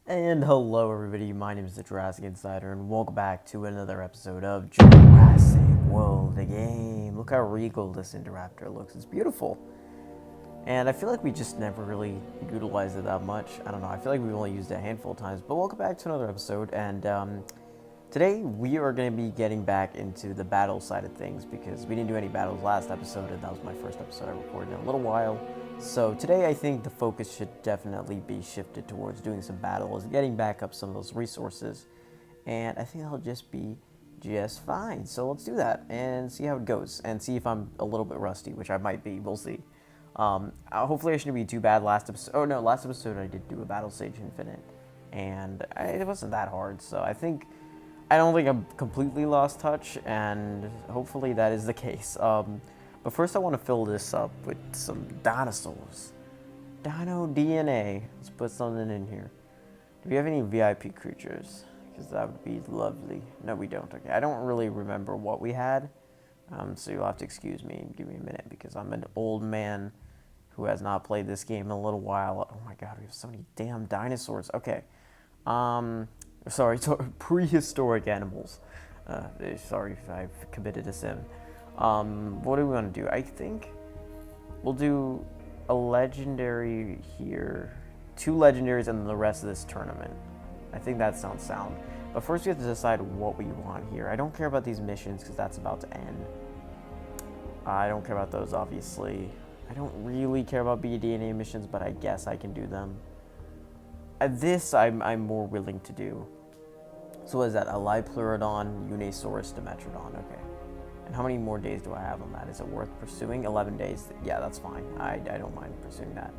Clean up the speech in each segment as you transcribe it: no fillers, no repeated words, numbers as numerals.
And hello everybody, my name is the Jurassic Insider, and welcome back to another episode of Jurassic World, the game. Look how regal this Indoraptor looks, it's beautiful. And I feel like we just never really utilized it that much. I don't know, I feel like we've only used it a handful of times, but welcome back to another episode, and today we are going to be getting back into the battle side of things, because we didn't do any battles last episode, and that was my first episode I recorded in a little while. So today I think the focus should definitely be shifted towards doing some battles, getting back up some of those resources, and I think that'll just be just fine. So let's do that and see how it goes, and see if I'm a little bit rusty, which I might be, we'll see. Hopefully I shouldn't be too bad. Last episode I did do a Battle Stage Infinite, and it wasn't that hard, so I don't think I'm completely lost touch, and hopefully that is the case. But first I want to fill this up with some dinosaurs. Dino DNA. Let's put something in here. Do we have any VIP creatures? Because that would be lovely. No, we don't. Okay, I don't really remember what we had. So you'll have to excuse me and give me a minute, because I'm an old man who has not played this game in a little while. Oh my god, we have so many damn dinosaurs. Okay. Sorry, prehistoric animals. Sorry if I've committed a sin. What do we want to do? I think we'll do a legendary here, 2 legendaries, and then the rest of this tournament. I think that sounds sound. But first we have to decide what we want here. I don't care about these missions because that's about to end. I don't care about those, obviously. I don't really care about BDNA missions, but I guess I can do them. This I'm more willing to do. So what is that? Elypleurodon, Unisaurus, Dimetrodon. Okay. And how many more days do I have on that? Is it worth pursuing? 11 days. Yeah, that's fine. I don't mind pursuing that.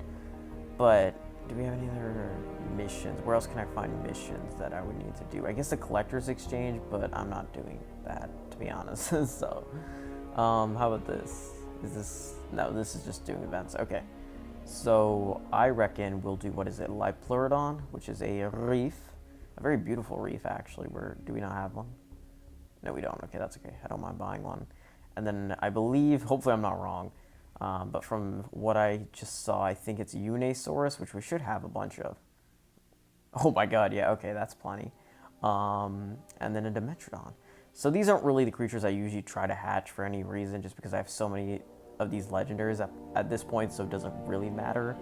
But do we have any other missions? Where else can I find missions that I would need to do? I guess the Collector's Exchange, but I'm not doing that, to be honest. So, how about this? No, this is just doing events. Okay. So, I reckon we'll do, what is it? Elypleurodon, which is a reef. A very beautiful reef, actually. Do we not have one? No, we don't. Okay, that's okay. I don't mind buying one. And then I believe, hopefully I'm not wrong, but from what I just saw, I think it's Unisaurus, which we should have a bunch of. Oh my god, yeah, okay, that's plenty. And then a Dimetrodon. So these aren't really the creatures I usually try to hatch for any reason, just because I have so many of these legendaries at this point, so it doesn't really matter.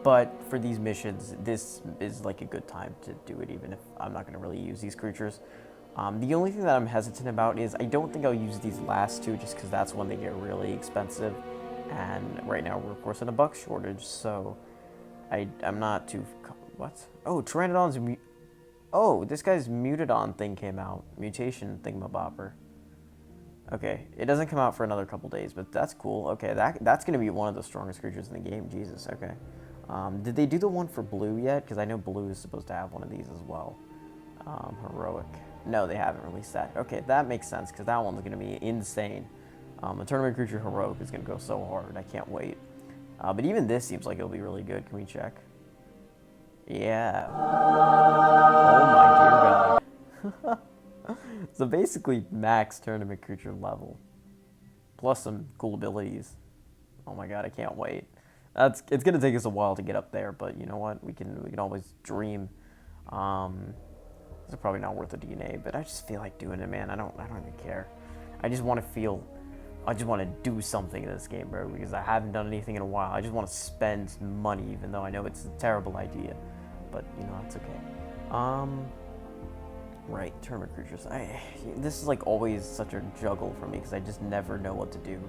But for these missions, this is like a good time to do it, even if I'm not going to really use these creatures. The only thing that I'm hesitant about is I don't think I'll use these last 2, just because that's when they get really expensive. And right now we're, of course, in a buck shortage, so I'm not too... What? Oh, Pteranodon's... Oh, this guy's Mutodon thing came out. Mutation thingamabopper. Okay, it doesn't come out for another couple days, but that's cool. Okay, that's going to be one of the strongest creatures in the game. Jesus, okay. Did they do the one for blue yet? Because I know blue is supposed to have one of these as well. Heroic. No, they haven't released that. Okay, that makes sense, because that one's going to be insane. The tournament creature Heroic is going to go so hard. I can't wait. But even this seems like it'll be really good. Can we check? Yeah. Oh my dear god. So basically max tournament creature level. Plus some cool abilities. Oh my god, I can't wait. It's going to take us a while to get up there, but you know what? We can always dream. It's probably not worth the DNA, but I just feel like doing it, man. I don't even care. I just want to do something in this game, bro, because I haven't done anything in a while. I just want to spend money, even though I know it's a terrible idea. But, you know, it's okay. Right, tournament creatures. This is like always such a juggle for me, because I just never know what to do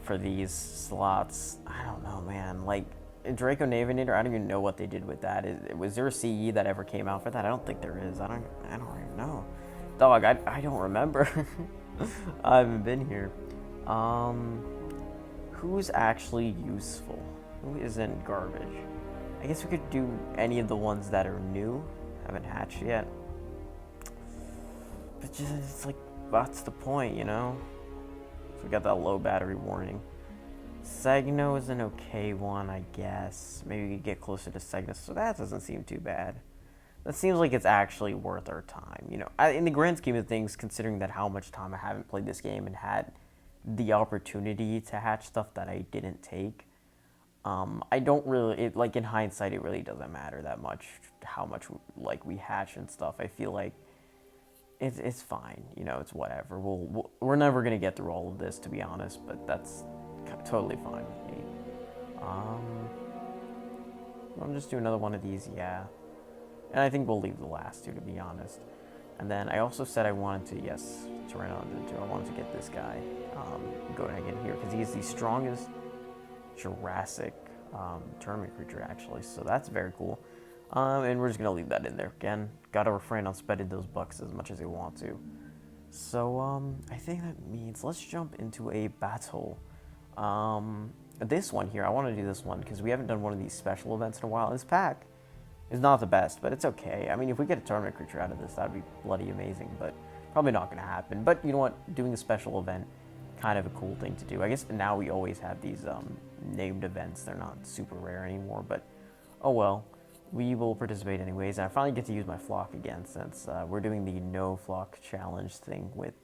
for these slots. I don't know, man. Like, Draco Navinator, I don't even know what they did with that. Was there a CE that ever came out for that? I don't think there is. I don't even know. Dog, I don't remember. I haven't been here. Who's actually useful? Who isn't garbage? I guess we could do any of the ones that are new. Haven't hatched yet. But just, it's like, what's the point, you know? So we got that low battery warning. Segno is an okay one, I guess. Maybe we could get closer to Segno, so that doesn't seem too bad. That seems like it's actually worth our time. You know, in the grand scheme of things, considering that how much time I haven't played this game and had the opportunity to hatch stuff that I didn't take, I don't really like in hindsight it really doesn't matter that much how much like we hatch and stuff. I feel like it's fine, you know, it's whatever. We're never gonna get through all of this to be honest, but that's totally fine with me. Um, I'll just do another one of these, yeah. And I think we'll leave the last two, to be honest. And then I also said I wanted to, yes, Pteranodon, I wanted to get this guy, go ahead and get here, because he's the strongest Jurassic tournament creature, actually. So that's very cool. And we're just going to leave that in there. Again, got to refrain on spending those bucks as much as you want to. So I think that means let's jump into a battle. This one here, I want to do this one because we haven't done one of these special events in a while. This pack is not the best, but it's okay. I mean, if we get a tournament creature out of this, that'd be bloody amazing, but probably not going to happen. But you know what? Doing a special event, kind of a cool thing to do. I guess now we always have these named events. They're not super rare anymore, but oh well. We will participate anyways, and I finally get to use my flock again since we're doing the no flock challenge thing with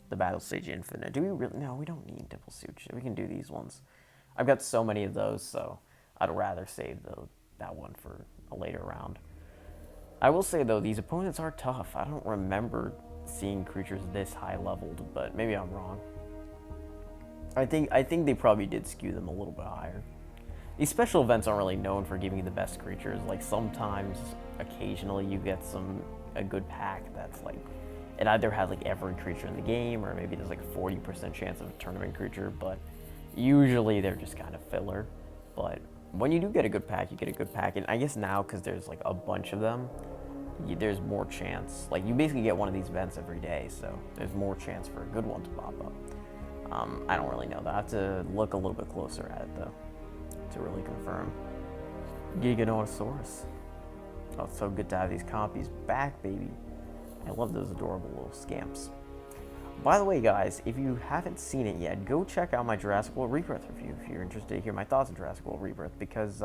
the Battle Stage Infinite. Do we really? No, we don't need Dimple Suit. We can do these ones. I've got so many of those, so I'd rather save that one for a later round. I will say though, these opponents are tough. I don't remember seeing creatures this high leveled, but maybe I'm wrong. I think they probably did skew them a little bit higher. These special events aren't really known for giving you the best creatures. Like sometimes, occasionally, you get a good pack that's like, it either has like every creature in the game, or maybe there's like a 40% chance of a tournament creature, but usually they're just kind of filler. But when you do get a good pack, you get a good pack. And I guess now, because there's like a bunch of them, there's more chance. Like you basically get one of these events every day, so there's more chance for a good one to pop up. I don't really know that. I have to look a little bit closer at it though to really confirm. Giganotosaurus. Oh, it's so good to have these copies back, baby. I love those adorable little scamps. By the way, guys, if you haven't seen it yet, go check out my Jurassic World Rebirth review if you're interested to hear my thoughts on Jurassic World Rebirth, because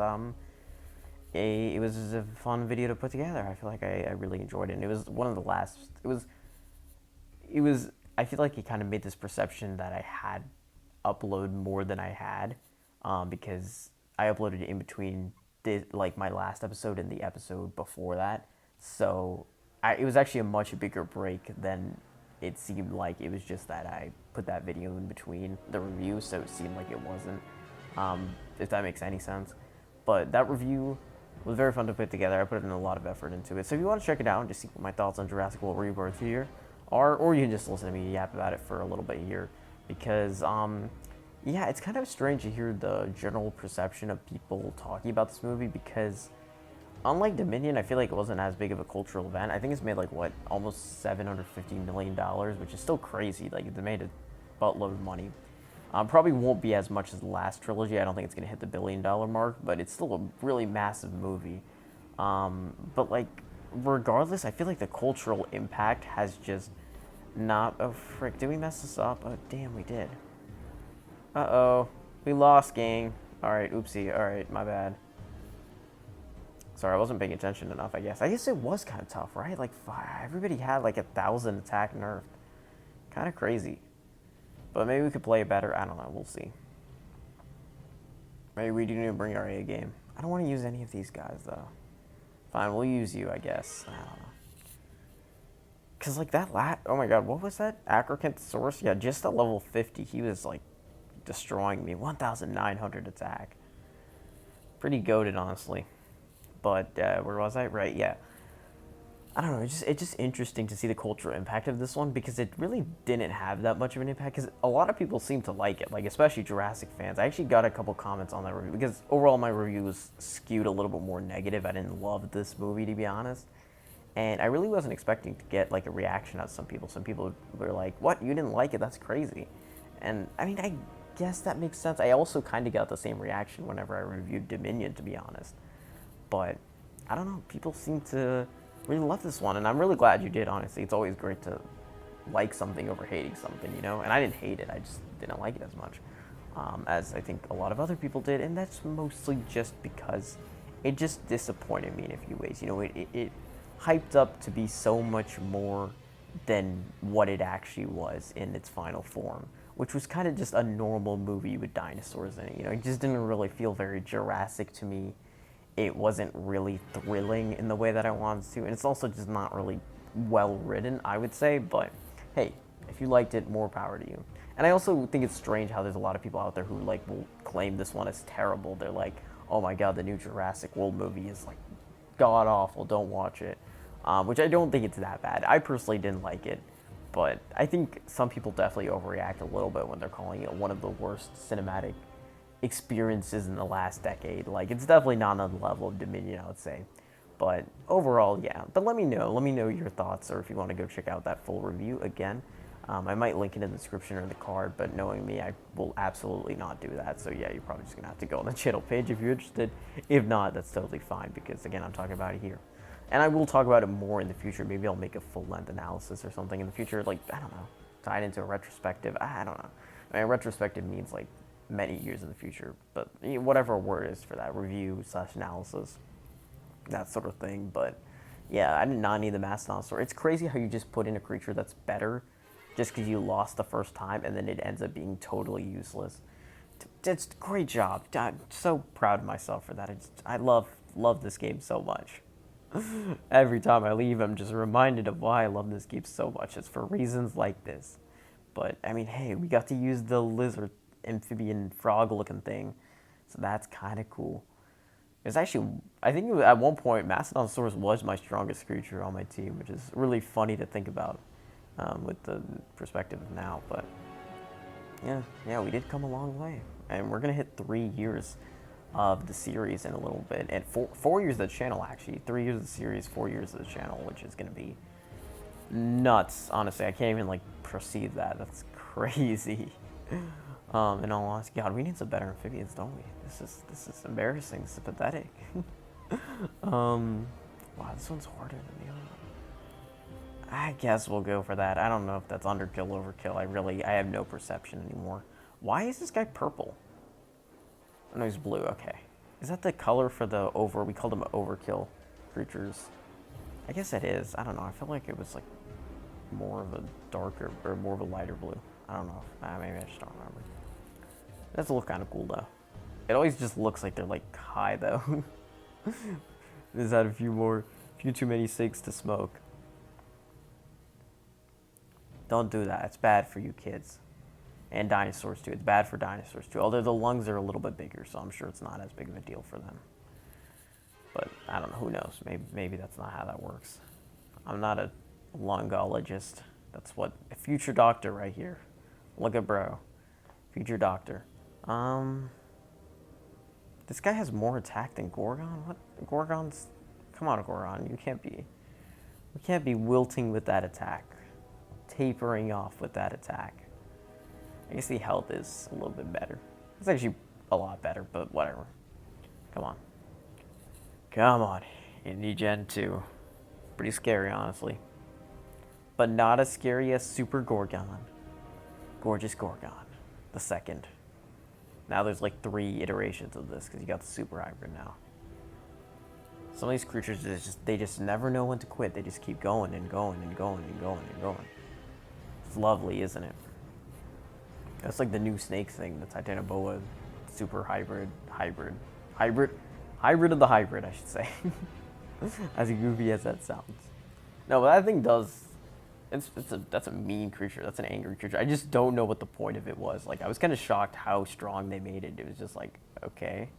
it was a fun video to put together. I feel like I really enjoyed it, and it was one of the last. It was. I feel like it kind of made this perception that I had upload more than I had, because I uploaded it in between like my last episode and the episode before that. So it was actually a much bigger break than it seemed like. It was just that I put that video in between the review, so it seemed like it wasn't, if that makes any sense. But that review was very fun to put together. I put in a lot of effort into it. So if you want to check it out and just see my thoughts on Jurassic World Rebirth here, or you can just listen to me yap about it for a little bit here, because yeah, it's kind of strange to hear the general perception of people talking about this movie, because unlike Dominion, I feel like it wasn't as big of a cultural event. I think it's made like, what, almost $750 million, which is still crazy. Like, they made a buttload of money. Probably won't be as much as the last trilogy. I don't think it's going to hit the $1 billion mark, but it's still a really massive movie. But, like, regardless, I feel like the cultural impact has just not... Oh, frick, did we mess this up? Oh, damn, we did. Uh-oh. We lost, gang. Alright, oopsie. Alright, my bad. Sorry, I wasn't paying attention enough, I guess. I guess it was kind of tough, right? Like, everybody had like 1,000 attack nerfed. Kind of crazy. But maybe we could play it better. I don't know. We'll see. Maybe we do need to bring our A game. I don't want to use any of these guys, though. Fine, we'll use you, I guess. I don't know. Because, like, oh my god, what was that? Acrocanthosaurus? Yeah, just at level 50, he was, like, destroying me. 1,900 attack. Pretty goated, honestly. But where was I? Right, yeah. I don't know. It's just interesting to see the cultural impact of this one, because it really didn't have that much of an impact. Because a lot of people seem to like it, like especially Jurassic fans. I actually got a couple comments on that review, because overall my review was skewed a little bit more negative. I didn't love this movie, to be honest, and I really wasn't expecting to get like a reaction out of some people. Some people were like, "What? You didn't like it? That's crazy." And I mean, I guess that makes sense. I also kind of got the same reaction whenever I reviewed Dominion, to be honest. But I don't know. People seem to really love this one, and I'm really glad you did, honestly. It's always great to like something over hating something, you know? And I didn't hate it. I just didn't like it as much as I think a lot of other people did, and that's mostly just because it just disappointed me in a few ways. You know, it hyped up to be so much more than what it actually was in its final form. which was kind of just a normal movie with dinosaurs in it. You know, it just didn't really feel very Jurassic to me. It wasn't really thrilling in the way that I wanted to, and it's also just not really well written, I would say. But hey, if you liked it, more power to you. And I also think it's strange how there's a lot of people out there who like will claim this one as terrible. They're like, "Oh my god, the new Jurassic World movie is like god awful. Don't watch it." Which I don't think it's that bad. I personally didn't like it, but I think some people definitely overreact a little bit when they're calling it one of the worst cinematic experiences in the last decade. Like, it's definitely not on the level of Dominion, I would say. But overall, yeah. But let me know. Let me know your thoughts, or if you want to go check out that full review again. I might link it in the description or the card, but knowing me, I will absolutely not do that. So yeah, you're probably just going to have to go on the channel page if you're interested. If not, that's totally fine, because again, I'm talking about it here. And I will talk about it more in the future. Maybe I'll make a full-length analysis or something in the future. Like, I don't know, tied into a retrospective. I don't know. I mean, retrospective means like many years in the future, but whatever word is for that, review / analysis, that sort of thing. But yeah, I did not need the Mastodon. It's crazy how you just put in a creature that's better just because you lost the first time, and then it ends up being totally useless. It's a great job. I'm so proud of myself for that. I love this game so much. Every time I leave, I'm just reminded of why I love this game so much. It's for reasons like this. But, I mean, hey, we got to use the lizard, amphibian, frog-looking thing. So that's kind of cool. It's actually, I think it was, at one point, Mastodonsaurus was my strongest creature on my team, which is really funny to think about with the perspective of now. But, yeah, we did come a long way. And we're going to hit 3 years of the series in a little bit. And 4 years of the channel, actually. 3 years of the series, 4 years of the channel, which is going to be nuts. Honestly, I can't even, like, perceive that. That's crazy. In all honesty, God, we need some better amphibians, don't we? This is embarrassing. This is pathetic. Wow, this one's harder than the other one. I guess we'll go for that. I don't know if that's underkill, overkill. I have no perception anymore. Why is this guy purple? Oh, no, he's blue. Okay. Is that the color for the we called them overkill creatures? I guess it is. I don't know. I feel like it was like more of a darker or more of a lighter blue. I don't know. Maybe I just don't remember. It does look kind of cool though. It always just looks like they're like high though. There's had a few too many cigs to smoke. Don't do that. It's bad for you kids. And dinosaurs too. It's bad for dinosaurs too. Although the lungs are a little bit bigger, so I'm sure it's not as big of a deal for them. But I don't know. Who knows? Maybe that's not how that works. I'm not a lungologist. That's what a future doctor right here. Look at bro. Future doctor. This guy has more attack than Gorgon? What? Gorgon's... Come on, Gorgon. We can't be wilting with that attack. Tapering off with that attack. I guess the health is a little bit better. It's actually a lot better, but whatever. Come on. Come on. Indie Gen 2. Pretty scary, honestly. But not as scary as Super Gorgon. Gorgeous Gorgon. The second. Now there's like 3 iterations of this because you got the Super Hybrid now. Some of these creatures, they just never know when to quit. They just keep going and going and going and going and going. It's lovely, isn't it? That's like the new snake thing, the Titanoboa Super Hybrid of the hybrid, I should say. As goofy as that sounds. No, but that thing does... That's a mean creature. That's an angry creature. I just don't know what the point of it was. Like, I was kind of shocked how strong they made it. It was just like, okay.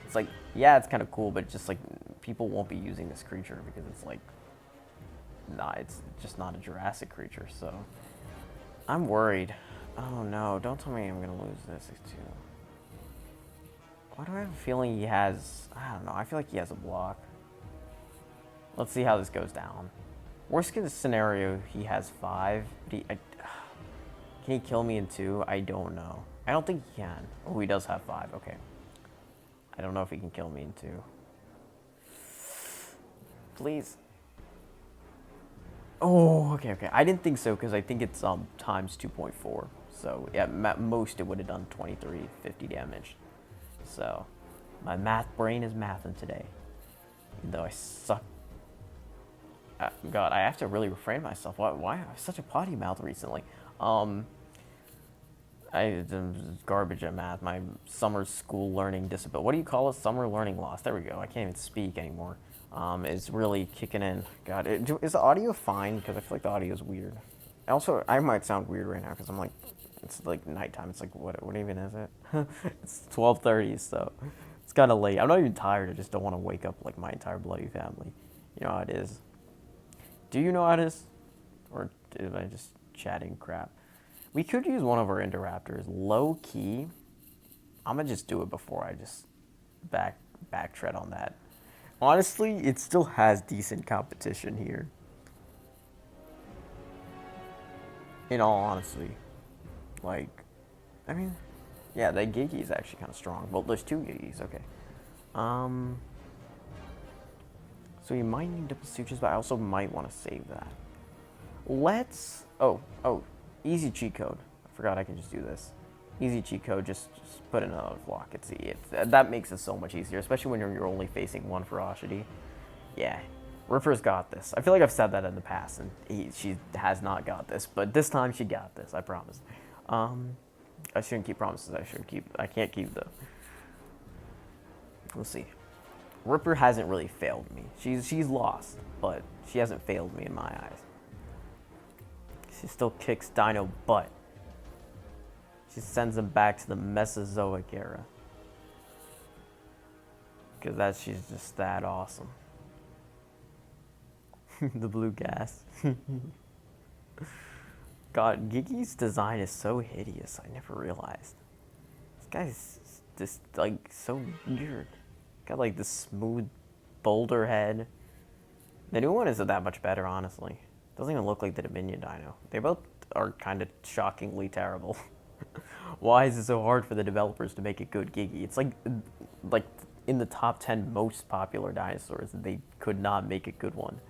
It's like, yeah, it's kind of cool, but just like, people won't be using this creature because it's like, nah, it's just not a Jurassic creature, so. I'm worried. Oh no, don't tell me I'm gonna lose this too. Why do I have a feeling he has, I don't know, I feel like he has a block. Let's see how this goes down. Worst case scenario, he has 5. Can he kill me in 2? I don't know. I don't think he can. Oh, he does have 5. Okay. I don't know if he can kill me in 2. Please. Oh, okay. I didn't think so because I think it's times 2.4. So yeah, at most it would have done 2350 damage. So my math brain is mathing today, even though I suck. God, I have to really refrain myself. Why I have such a potty mouth recently? I'm garbage at math. My summer school learning disability. What do you call it? Summer learning loss. There we go. I can't even speak anymore. Is really kicking in. God, is the audio fine? Because I feel like the audio is weird. Also, I might sound weird right now because I'm like, it's like nighttime. It's like what even is it? It's 12:30, so it's kind of late. I'm not even tired. I just don't want to wake up like my entire bloody family. You know how it is. Do you know how it is? Or am I just chatting crap? We could use one of our Indoraptors. Low key, I'm gonna just do it before I just backtrack on that. Honestly, it still has decent competition here. In all honesty, like, I mean, yeah, that Gigi is actually kind of strong. Well, there's two Gigis, okay. Um, so you might need double sutures, but I also might want to save that. Let's. Oh, easy cheat code. I forgot I can just do this. Easy cheat code. Just put in another block. That makes it so much easier, especially when you're only facing one ferocity. Yeah, Ripper's got this. I feel like I've said that in the past, and she has not got this, but this time she got this. I promise. I shouldn't keep promises. I can't keep them. We'll see. Ripper hasn't really failed me. She's lost, but she hasn't failed me in my eyes. She still kicks Dino butt. She sends him back to the Mesozoic era. Because she's just that awesome. The blue gas. God, Gigi's design is so hideous. I never realized. This guy's just like so weird. Got like this smooth boulder head. The new one isn't that much better, honestly. Doesn't even look like the Dominion Dino. They both are kind of shockingly terrible. Why is it so hard for the developers to make a good Gigi? It's like in the top 10 most popular dinosaurs, they could not make a good one,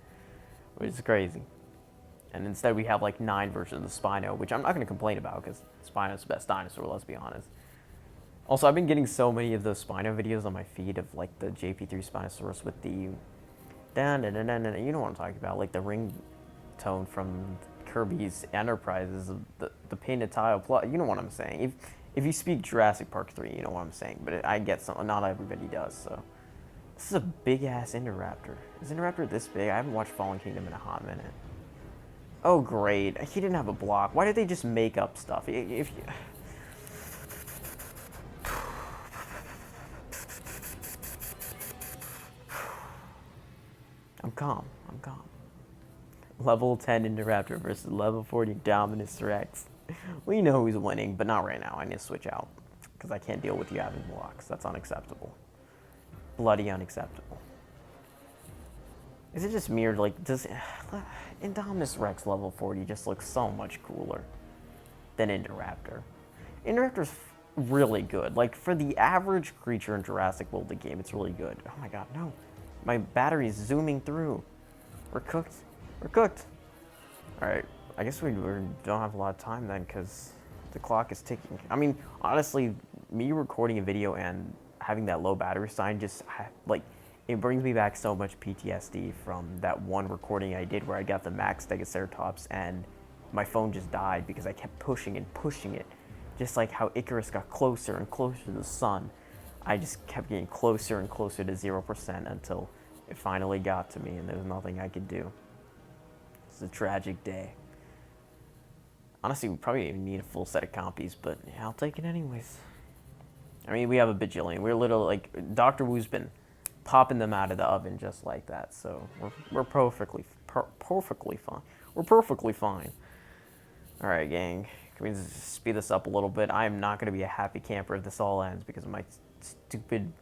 which is crazy. And instead we have like 9 versions of the Spino, which I'm not going to complain about because Spino's the best dinosaur, let's be honest. Also, I've been getting so many of those Spino videos on my feed of like the JP3 Spinosaurus with the you know what I'm talking about, like the ring tone from Kirby's Enterprises, the painted tile plot. You know what I'm saying. If you speak Jurassic Park 3, you know what I'm saying. But I get some. Not everybody does. So this is a big ass Indoraptor. Is Indoraptor this big? I haven't watched Fallen Kingdom in a hot minute. Oh great, he didn't have a block. Why did they just make up stuff? If you... I'm calm. Level 10 Indoraptor versus level 40 Dominus Rex. We know who's winning, but not right now. I need to switch out because I can't deal with you having blocks. That's unacceptable. Bloody unacceptable. Is it just mirrored? Like, does Indominus Rex level 40 just looks so much cooler than Indoraptor? Indoraptor's really good. Like, for the average creature in Jurassic World, the game, it's really good. Oh my god, no. My battery's zooming through. We're cooked. Alright, I guess we don't have a lot of time then, because the clock is ticking. I mean, honestly, me recording a video and having that low battery sign just, like, it brings me back so much PTSD from that one recording I did where I got the Max Stegoceratops and my phone just died because I kept pushing it. Just like how Icarus got closer and closer to the sun, I just kept getting closer and closer to 0% until it finally got to me and there's nothing I could do. It's a tragic day. Honestly, we probably even need a full set of copies, but yeah, I'll take it anyways. I mean, we have a bajillion. We're literally, like, Dr. Wu's been popping them out of the oven just like that, so we're perfectly fine. We're perfectly fine. All right, gang. Can we speed this up a little bit? I am not going to be a happy camper if this all ends because of my stupid,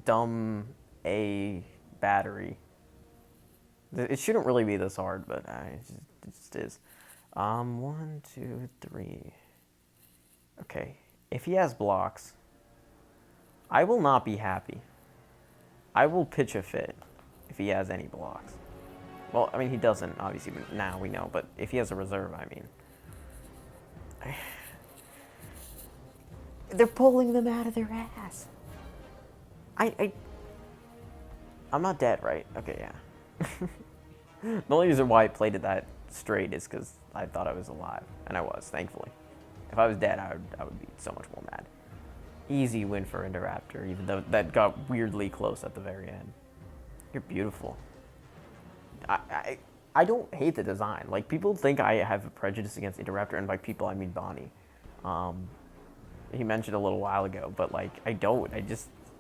dumb A battery. It shouldn't really be this hard, but it just is. 1, 2, 3. Okay, if he has blocks, I will not be happy. I will pitch a fit if he has any blocks. Well, I mean, he doesn't, obviously, now we know, but if he has a reserve, I mean. They're pulling them out of their ass. I'm not dead, right? Okay, yeah. The only reason why I played it that straight is because I thought I was alive, and I was, thankfully. If I was dead, I would be so much more mad. Easy win for Indoraptor, even though that got weirdly close at the very end. You're beautiful. I don't hate the design. Like, people think I have a prejudice against Indoraptor, and by people I mean Bonnie. He mentioned a little while ago, but like, I don't.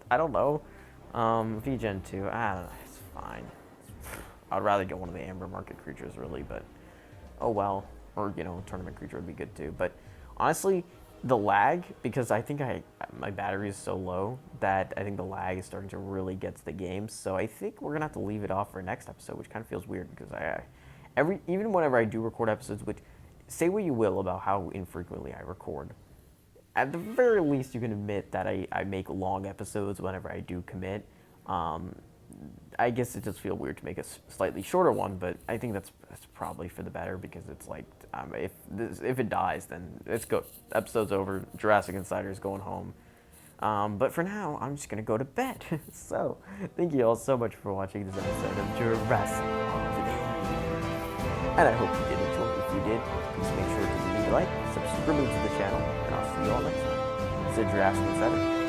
I don't know. VGen 2, I don't know. It's fine. I'd rather get one of the Amber Market creatures, really, but oh well. Or, tournament creature would be good too. But honestly, the lag, because I think my battery is so low that I think the lag is starting to really get to the game. So I think we're gonna have to leave it off for next episode, which kind of feels weird because even whenever I do record episodes, which, say what you will about how infrequently I record, at the very least you can admit that I make long episodes whenever I do commit. I guess it does feel weird to make a slightly shorter one, but I think that's probably for the better, because it's like, if it dies, then it's go. Episode's over. Jurassic Insider is going home. But for now, I'm just gonna go to bed. So, thank you all so much for watching this episode of Jurassic today, and I hope you did enjoy. If you did, please make sure to leave a like, subscribe to the channel, and I'll see you all next time. This is Jurassic Insider.